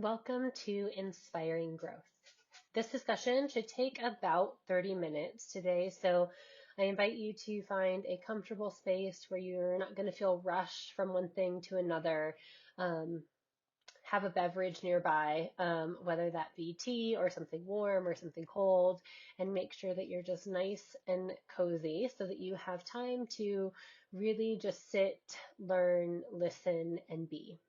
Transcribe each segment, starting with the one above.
Welcome to Inspiring Growth. This discussion should take about 30 minutes today, so I invite you to find a comfortable space where you're not going to feel rushed from one thing to another. Have a beverage nearby, whether that be tea or something warm or something cold, and make sure that you're just nice and cozy so that you have time to really just sit, learn, listen, and be.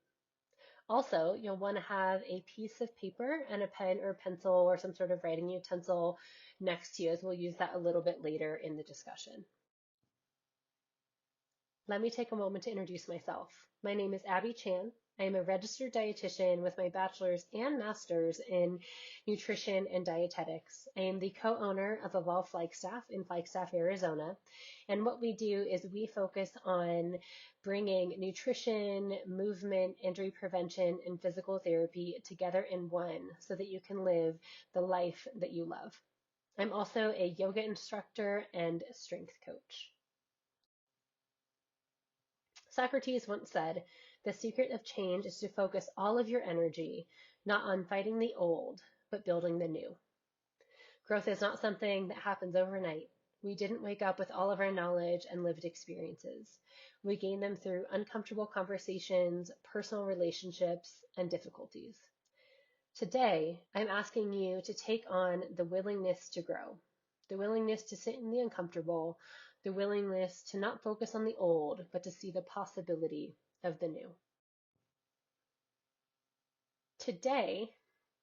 Also, you'll want to have a piece of paper and a pen or pencil or some sort of writing utensil next to you, as we'll use that a little bit later in the discussion. Let me take a moment to introduce myself. My name is Abby Chan. I am a registered dietitian with my bachelor's and master's in nutrition and dietetics. I am the co-owner of Evolve Flagstaff in Flagstaff, Arizona. And what we do is we focus on bringing nutrition, movement, injury prevention, and physical therapy together in one so that you can live the life that you love. I'm also a yoga instructor and strength coach. Socrates once said, "The secret of change is to focus all of your energy, not on fighting the old, but building the new." Growth is not something that happens overnight. We didn't wake up with all of our knowledge and lived experiences. We gain them through uncomfortable conversations, personal relationships, and difficulties. Today, I'm asking you to take on the willingness to grow, the willingness to sit in the uncomfortable, the willingness to not focus on the old, but to see the possibility of the new. Today,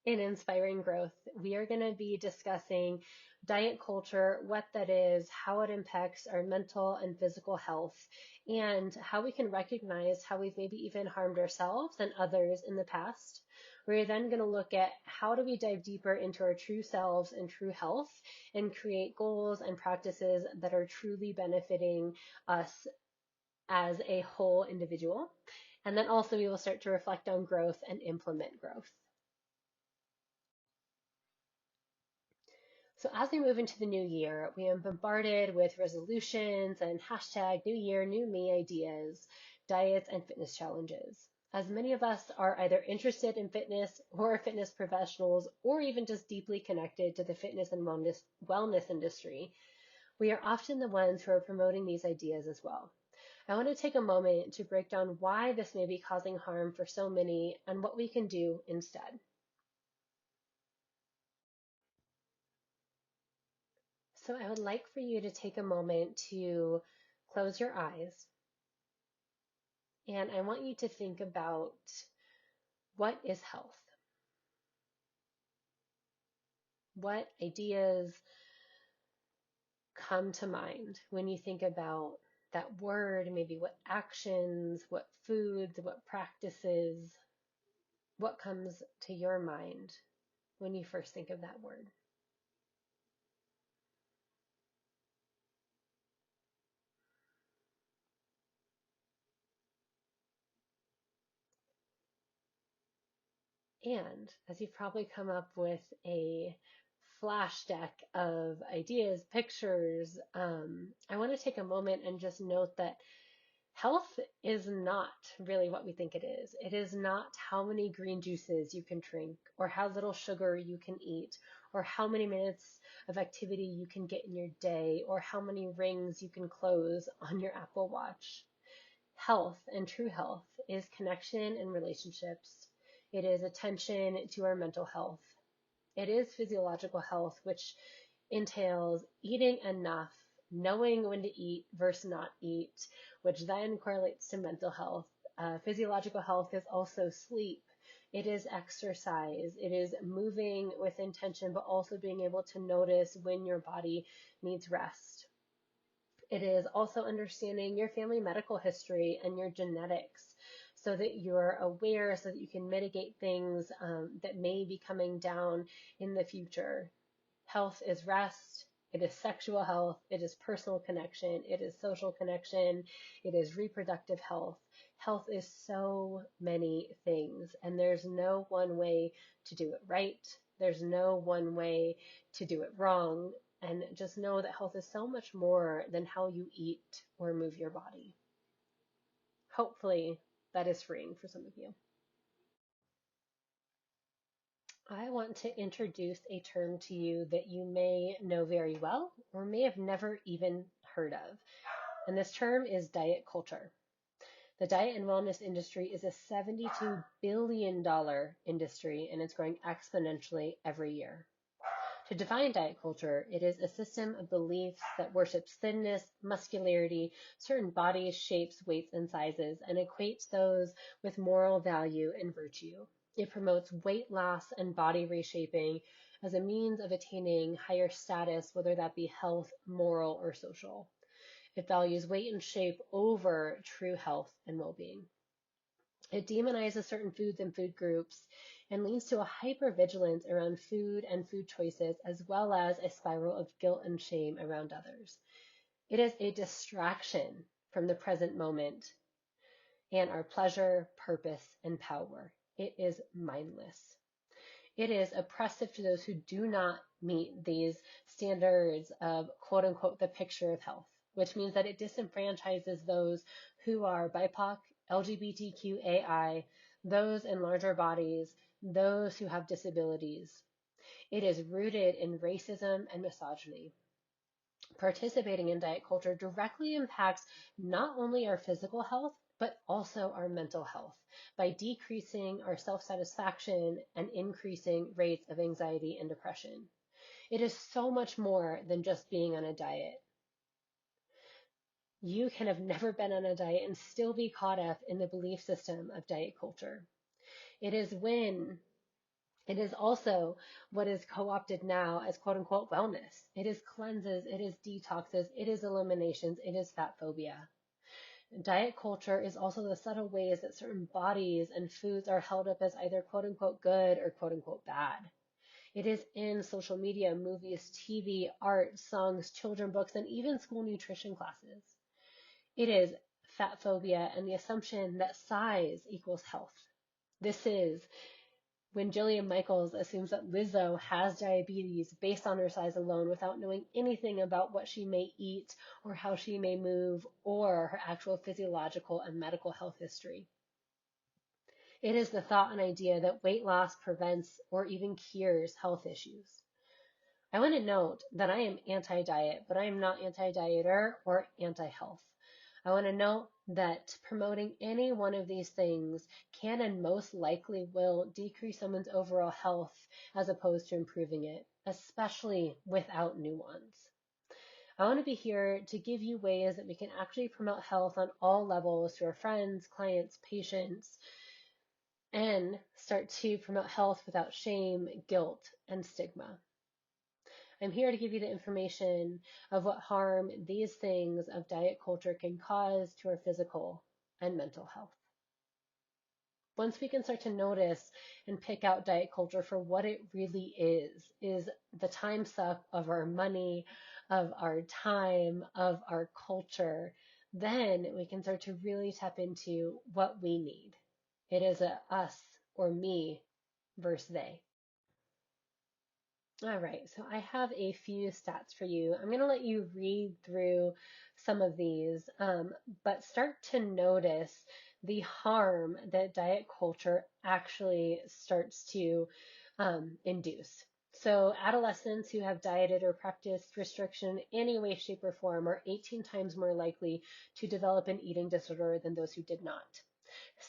in Inspiring Growth, we are going to be discussing diet culture, what that is, how it impacts our mental and physical health, and how we can recognize how we've maybe even harmed ourselves and others in the past. We're then going to look at how do we dive deeper into our true selves and true health and create goals and practices that are truly benefiting us as a whole individual. And then also we will start to reflect on growth and implement growth. So as we move into the new year, we are bombarded with resolutions and hashtag new year, new me ideas, diets, and fitness challenges. As many of us are either interested in fitness or are fitness professionals, or even just deeply connected to the fitness and wellness industry, we are often the ones who are promoting these ideas as well. I want to take a moment to break down why this may be causing harm for so many and what we can do instead. So I would like for you to take a moment to close your eyes, and I want you to think about what is health? What ideas come to mind when you think about that word, maybe what actions, what foods, what practices, what comes to your mind when you first think of that word? And as you've probably come up with a flash deck of ideas, pictures, I want to take a moment and just note that health is not really what we think it is. It is not how many green juices you can drink, or how little sugar you can eat, or how many minutes of activity you can get in your day, or how many rings you can close on your Apple Watch. Health and true health is connection and relationships. It is attention to our mental health. It is physiological health, which entails eating enough, knowing when to eat versus not eat, which then correlates to mental health. Physiological health is also sleep. It is exercise. It is moving with intention, but also being able to notice when your body needs rest. It is also understanding your family medical history and your genetics so that you're aware, so that you can mitigate things that may be coming down in the future. Health is rest. It is sexual health. It is personal connection. It is social connection. It is reproductive health. Health is so many things, and there's no one way to do it right. There's no one way to do it wrong. And just know that health is so much more than how you eat or move your body. Hopefully that is freeing for some of you. I want to introduce a term to you that you may know very well or may have never even heard of. And this term is diet culture. The diet and wellness industry is a $72 billion industry, and it's growing exponentially every year. To define diet culture, it is a system of beliefs that worships thinness, muscularity, certain body shapes, weights, and sizes, and equates those with moral value and virtue. It promotes weight loss and body reshaping as a means of attaining higher status, whether that be health, moral, or social. It values weight and shape over true health and well-being. It demonizes certain foods and food groups and leads to a hypervigilance around food and food choices, as well as a spiral of guilt and shame around others. It is a distraction from the present moment and our pleasure, purpose, and power. It is mindless. It is oppressive to those who do not meet these standards of quote unquote the picture of health, which means that it disenfranchises those who are BIPOC, LGBTQAI, those in larger bodies, those who have disabilities. It is rooted in racism and misogyny. Participating in diet culture directly impacts not only our physical health, but also our mental health by decreasing our self-satisfaction and increasing rates of anxiety and depression. It is so much more than just being on a diet. You can have never been on a diet and still be caught up in the belief system of diet culture. It is also what is co-opted now as quote unquote wellness. It is cleanses, it is detoxes, it is eliminations, it is fat phobia. Diet culture is also the subtle ways that certain bodies and foods are held up as either quote unquote good or quote unquote bad. It is in social media, movies, TV, art, songs, children books, and even school nutrition classes. It is fat phobia and the assumption that size equals health. This is when Jillian Michaels assumes that Lizzo has diabetes based on her size alone without knowing anything about what she may eat or how she may move or her actual physiological and medical health history. It is the thought and idea that weight loss prevents or even cures health issues. I want to note that I am anti-diet, but I am not anti-dieter or anti-health. I want to note that promoting any one of these things can and most likely will decrease someone's overall health as opposed to improving it, especially without nuance. I want to be here to give you ways that we can actually promote health on all levels to our friends, clients, patients, and start to promote health without shame, guilt, and stigma. I'm here to give you the information of what harm these things of diet culture can cause to our physical and mental health. Once we can start to notice and pick out diet culture for what it really is the time suck of our money, of our time, of our culture, then we can start to really tap into what we need. It is a us or me versus they. All right, so I have a few stats for you. I'm going to let you read through some of these, but start to notice the harm that diet culture actually starts to induce. So adolescents who have dieted or practiced restriction in any way, shape, or form are 18 times more likely to develop an eating disorder than those who did not.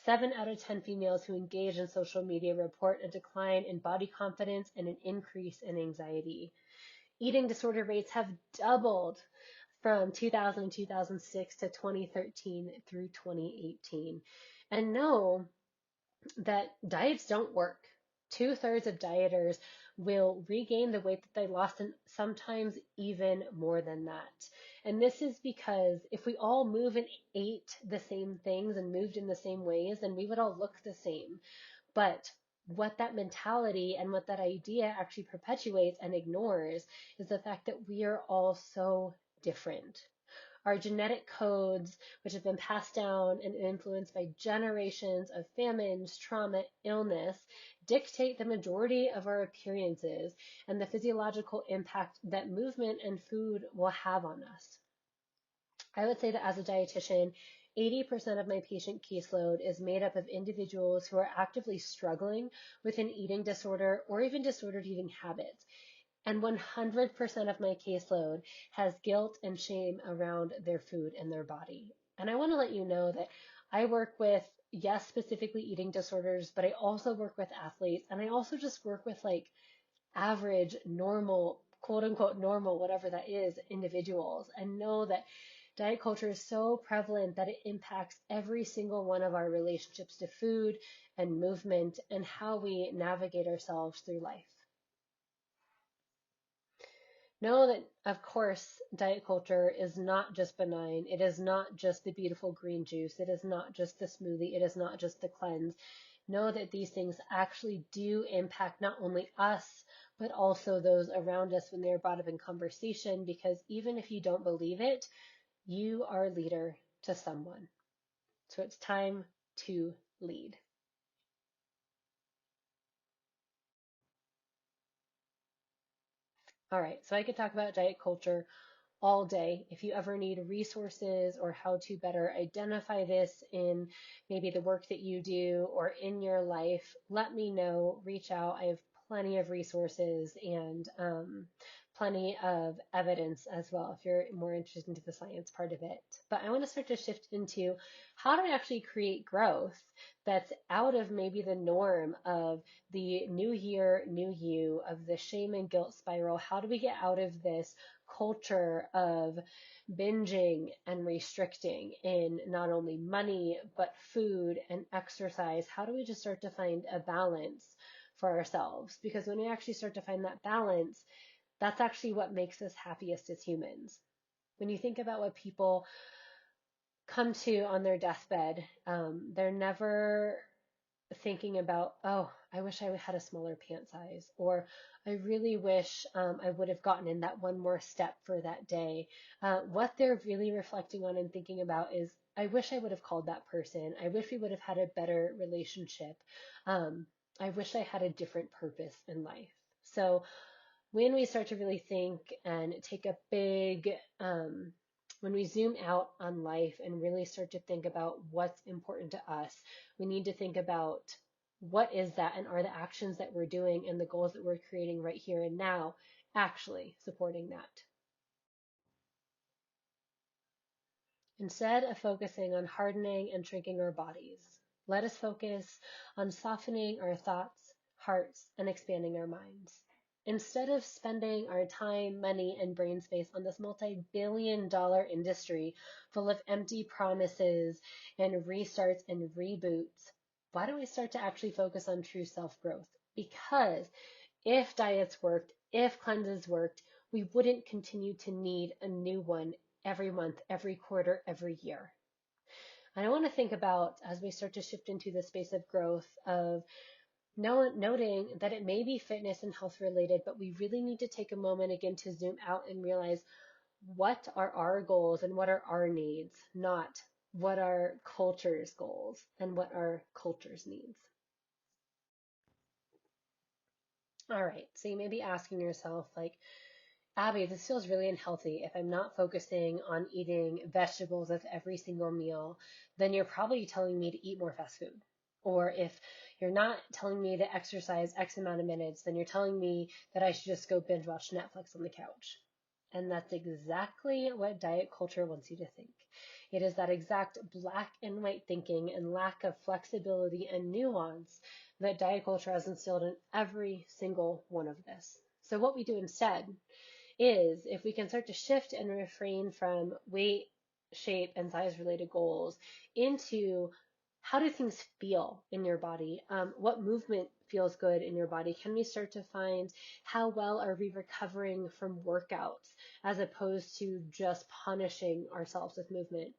7 out of 10 females who engage in social media report a decline in body confidence and an increase in anxiety. Eating disorder rates have doubled from 2000 and 2006 to 2013 through 2018. And know that diets don't work. 2/3 of dieters will regain the weight that they lost and sometimes even more than that. And this is because if we all move and ate the same things and moved in the same ways, then we would all look the same. But what that mentality and what that idea actually perpetuates and ignores is the fact that we are all so different. Our genetic codes, which have been passed down and influenced by generations of famines, trauma, illness, dictate the majority of our appearances and the physiological impact that movement and food will have on us. I would say that as a dietitian, 80% of my patient caseload is made up of individuals who are actively struggling with an eating disorder or even disordered eating habits. And 100% of my caseload has guilt and shame around their food and their body. And I want to let you know that I work with, yes, specifically eating disorders, but I also work with athletes, and I also just work with like average, normal, quote unquote, normal, whatever that is, individuals, and know that diet culture is so prevalent that it impacts every single one of our relationships to food and movement and how we navigate ourselves through life. Know that, of course, diet culture is not just benign. It is not just the beautiful green juice. It is not just the smoothie. It is not just the cleanse. Know that these things actually do impact not only us, but also those around us when they're brought up in conversation, because even if you don't believe it, you are a leader to someone. So it's time to lead. All right, so I could talk about diet culture all day. If you ever need resources or how to better identify this in maybe the work that you do or in your life, let me know. Reach out. I have plenty of resources and plenty of evidence as well if you're more interested into the science part of it. But I want to start to shift into how do I actually create growth that's out of maybe the norm of the new year, new you, of the shame and guilt spiral. How do we get out of this culture of binging and restricting in not only money, but food and exercise? How do we just start to find a balance for ourselves? Because when we actually start to find that balance, that's actually what makes us happiest as humans. When you think about what people come to on their deathbed, they're never thinking about, oh, I wish I had a smaller pant size, or I really wish I would have gotten in that one more step for that day. What they're really reflecting on and thinking about is, I wish I would have called that person. I wish we would have had a better relationship. I wish I had a different purpose in life. So when we start to really think and take a big, when we zoom out on life and really start to think about what's important to us, we need to think about what is that, and are the actions that we're doing and the goals that we're creating right here and now actually supporting that. Instead of focusing on hardening and shrinking our bodies, let us focus on softening our thoughts, hearts, and expanding our minds. Instead of spending our time, money, and brain space on this multi-billion-dollar industry full of empty promises and restarts and reboots, why don't we start to actually focus on true self-growth? Because if diets worked, if cleanses worked, we wouldn't continue to need a new one every month, every quarter, every year. And I want to think about, as we start to shift into the space of growth, of noting that it may be fitness and health related, but we really need to take a moment again to zoom out and realize what are our goals and what are our needs, not what are culture's goals and what are culture's needs. All right, so you may be asking yourself, like, Abby, this feels really unhealthy. If I'm not focusing on eating vegetables with every single meal, then you're probably telling me to eat more fast food. Or if you're not telling me to exercise X amount of minutes, then you're telling me that I should just go binge watch Netflix on the couch. And that's exactly what diet culture wants you to think. It is that exact black and white thinking and lack of flexibility and nuance that diet culture has instilled in every single one of this. So what we do instead is, if we can start to shift and refrain from weight, shape, and size related goals into how do things feel in your body? What movement feels good in your body? Can we start to find how well are we recovering from workouts as opposed to just punishing ourselves with movement?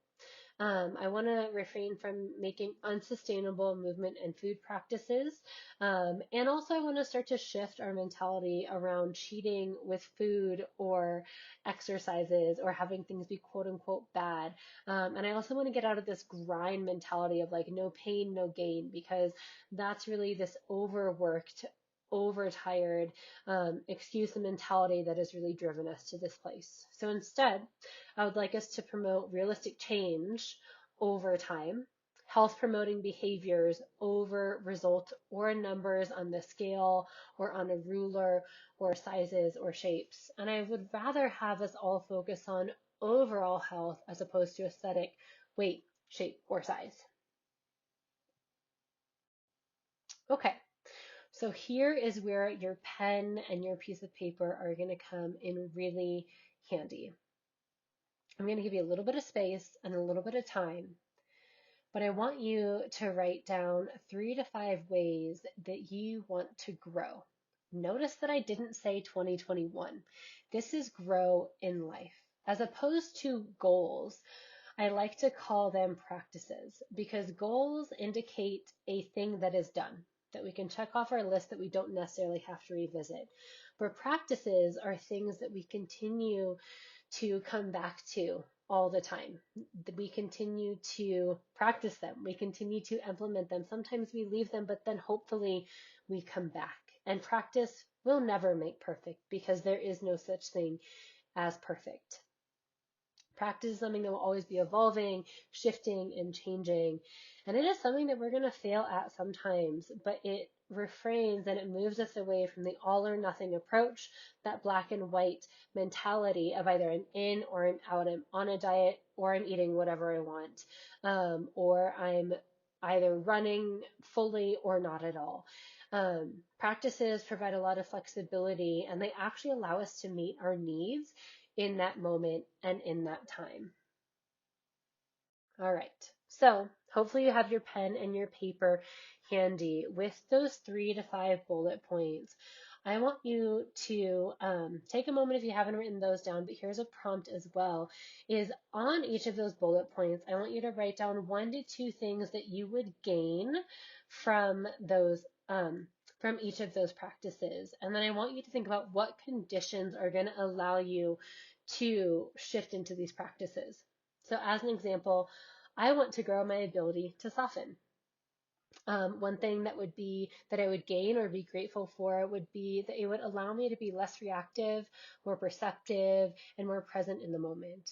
I want to refrain from making unsustainable movement and food practices. And also, I want to start to shift our mentality around cheating with food or exercises or having things be quote unquote bad. And I also want to get out of this grind mentality of like no pain, no gain, because that's really this overworked, overtired excuse and mentality that has really driven us to this place. So instead, I would like us to promote realistic change over time, health promoting behaviors over result or numbers on the scale or on a ruler or sizes or shapes. And I would rather have us all focus on overall health as opposed to aesthetic, weight, shape, or size. Okay, so here is where your pen and your piece of paper are going to come in really handy. I'm going to give you a little bit of space and a little bit of time, but I want you to write down 3 to 5 ways that you want to grow. Notice that I didn't say 2021. This is grow in life. As opposed to goals, I like to call them practices because goals indicate a thing that is done, that we can check off our list that we don't necessarily have to revisit. But practices are things that we continue to come back to all the time. We continue to practice them. We continue to implement them. Sometimes we leave them, but then hopefully we come back. And practice will never make perfect because there is no such thing as perfect. Practice is something that will always be evolving, shifting, and changing. And it is something that we're going to fail at sometimes, but it refrains and it moves us away from the all or nothing approach, that black and white mentality of either I'm in or I'm out, I'm on a diet or I'm eating whatever I want, or I'm either running fully or not at all. Practices provide a lot of flexibility and they actually allow us to meet our needs in that moment and in that time. All right, so hopefully you have your pen and your paper handy with those 3 to 5 bullet points. I want you to take a moment if you haven't written those down, but here's a prompt as well, is on each of those bullet points, I want you to write down 1 to 2 things that you would gain from those from each of those practices. And then I want you to think about what conditions are going to allow you to shift into these practices. So as an example, I want to grow my ability to soften. One thing that I would gain or be grateful for would be that it would allow me to be less reactive, more perceptive, and more present in the moment.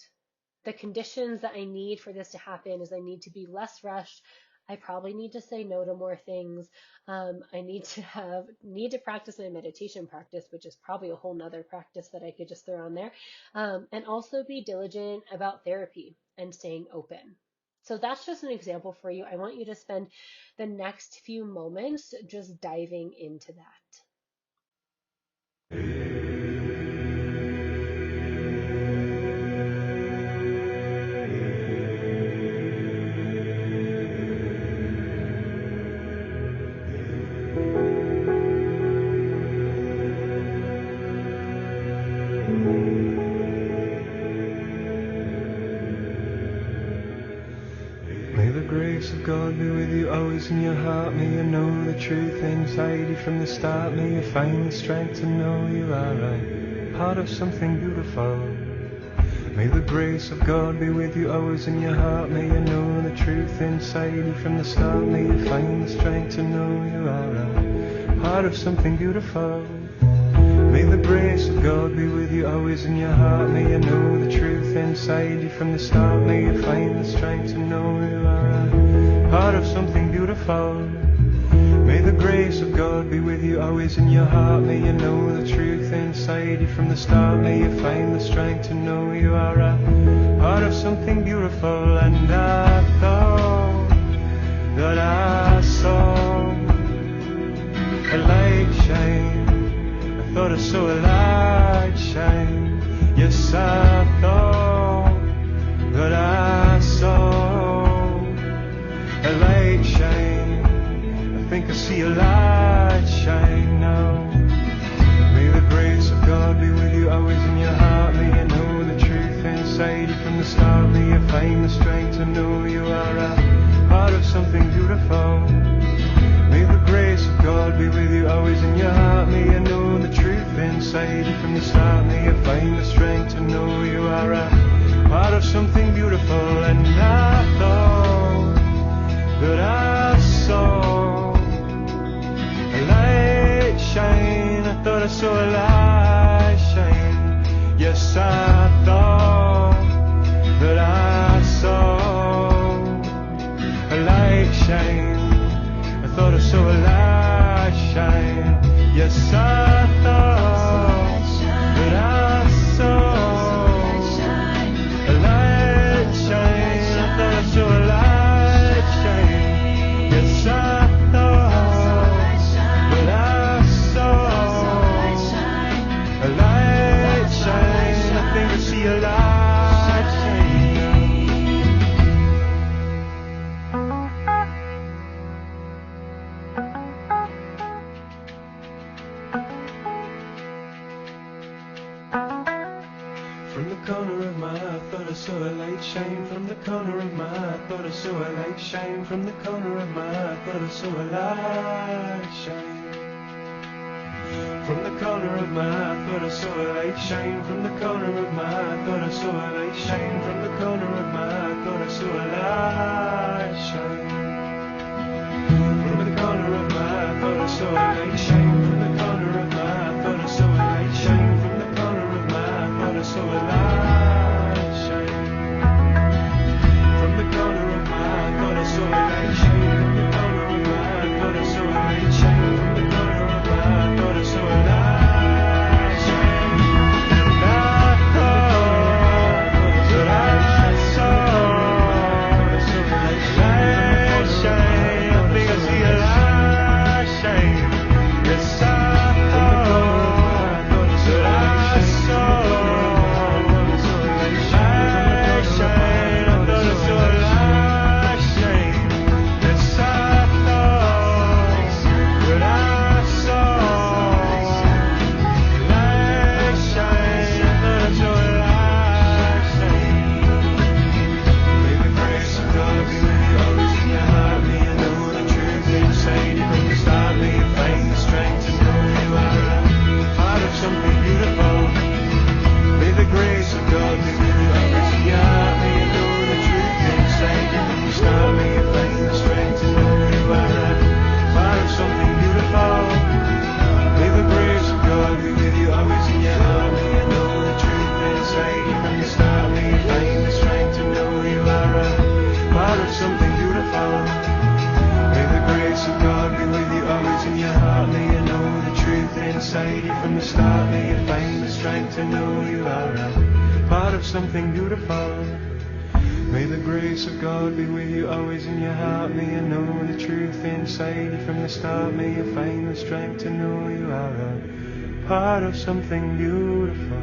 The conditions that I need for this to happen is I need to be less rushed. I probably need to say no to more things. I need to practice my meditation practice, which is probably a whole nother practice that I could just throw on there. And also be diligent about therapy and staying open. So that's just an example for you. I want you to spend the next few moments just diving into that. God be with you always in your heart. May you know the truth inside you from the start. May you find the strength to know you are right, part of something beautiful. May the grace of God be with you always in your heart. May you know the truth inside you from the start. May you find the strength to know you are right, part of something beautiful. May the grace of God be with you always in your heart. May you know the truth inside you from the start. May you find the strength to know you are right, part of something beautiful. May the grace of God be with you always in your heart. May you know the truth inside you from the start. May you find the strength to know you are a part of something beautiful. And I thought that I saw a light shine. I thought I saw a light shine. Yes, I thought that I saw a light shine. I think I see a light shine now. May the grace of God be with you always in your heart. May you know the truth inside you from the start. May you find the strength to know you are a part of something beautiful. May the grace of God be with you always in your heart. May you know the truth inside you from the start. May you find the strength to know you are a part of something beautiful. And I thought that I saw a light shine. I thought I saw a light shine. Yes, I thought that I saw saw a light shine. Yes, I thought that I saw a light shine. I thought I saw a light shine. Yes, I thought that I saw a light shine. I think I see a light shine. From the corner of my eye, I thought I saw a light shine. From the corner of my eye, I thought I saw a light shine. From the corner of my eye, I thought I saw a light shine. From the corner of my eye, I thought I saw a light shine. From the corner of my eye, I thought I saw a light shine. From the corner of my eye, I thought I saw a light shine. From the corner of my eye, I thought I saw a light shine. From the corner of my eye, I thought I saw a light shine. From the corner of my eye, I thought I saw a light shine. From the corner of my eye, I thought I saw a light shine. From the corner of my eye, I thought I saw a light shine. From the corner of my eye, I thought I saw a light shine. And I thought that I saw a light shine. I think I see a light shine. Yes, I thought that I saw a light shine. I thought I saw a light shine. Yes, I thought that I saw a light shine. I thought I saw a light shine. May the grace of God be with you always in your heart. May you know the truth inside you from the start. May you find the strength to know you are a part of something beautiful. May the grace of God be with you always in your heart. May you know the truth inside you from the start. May you find the strength to know you are a part of something beautiful. May the grace of God be with you always in your heart. May you know the truth inside you from the start. May you find the strength to know you are a part of something beautiful. May the grace of God be with you always in your heart. May you know the truth inside you from the start. May you find the strength to know you are a part of something beautiful. May the grace of God be with you always in your heart. May you know the truth inside you from the start. May you find the strength to know you are a part of something beautiful.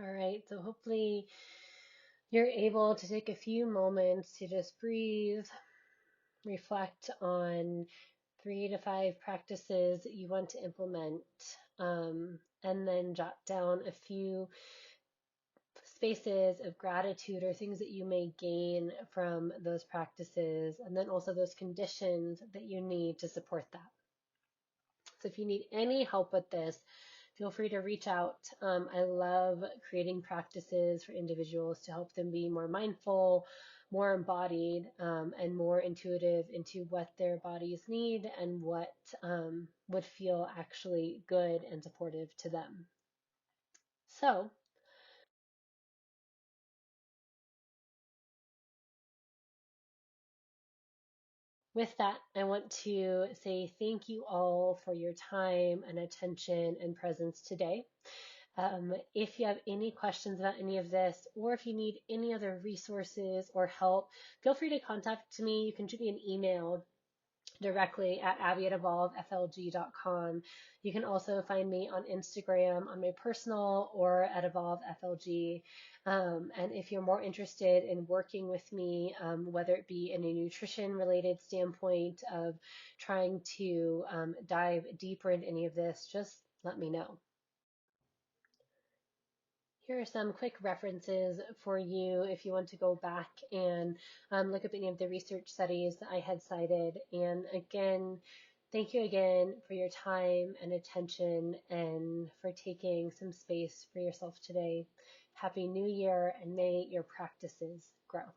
All right, so hopefully you're able to take a few moments to just breathe, reflect on 3 to 5 practices that you want to implement, and then jot down a few spaces of gratitude or things that you may gain from those practices, and then also those conditions that you need to support that. So if you need any help with this, feel free to reach out. I love creating practices for individuals to help them be more mindful, more embodied, and more intuitive into what their bodies need and what would feel actually good and supportive to them. So with that, I want to say thank you all for your time and attention and presence today. If you have any questions about any of this, or if you need any other resources or help, feel free to contact me. You can shoot me an email directly at abby@evolveflg.com. You can also find me on Instagram on my personal or at evolveflg. And if you're more interested in working with me, whether it be in a nutrition related standpoint of trying to dive deeper into any of this, just let me know. Here are some quick references for you if you want to go back and look up any of the research studies that I had cited. And again, thank you again for your time and attention and for taking some space for yourself today. Happy New Year, and may your practices grow.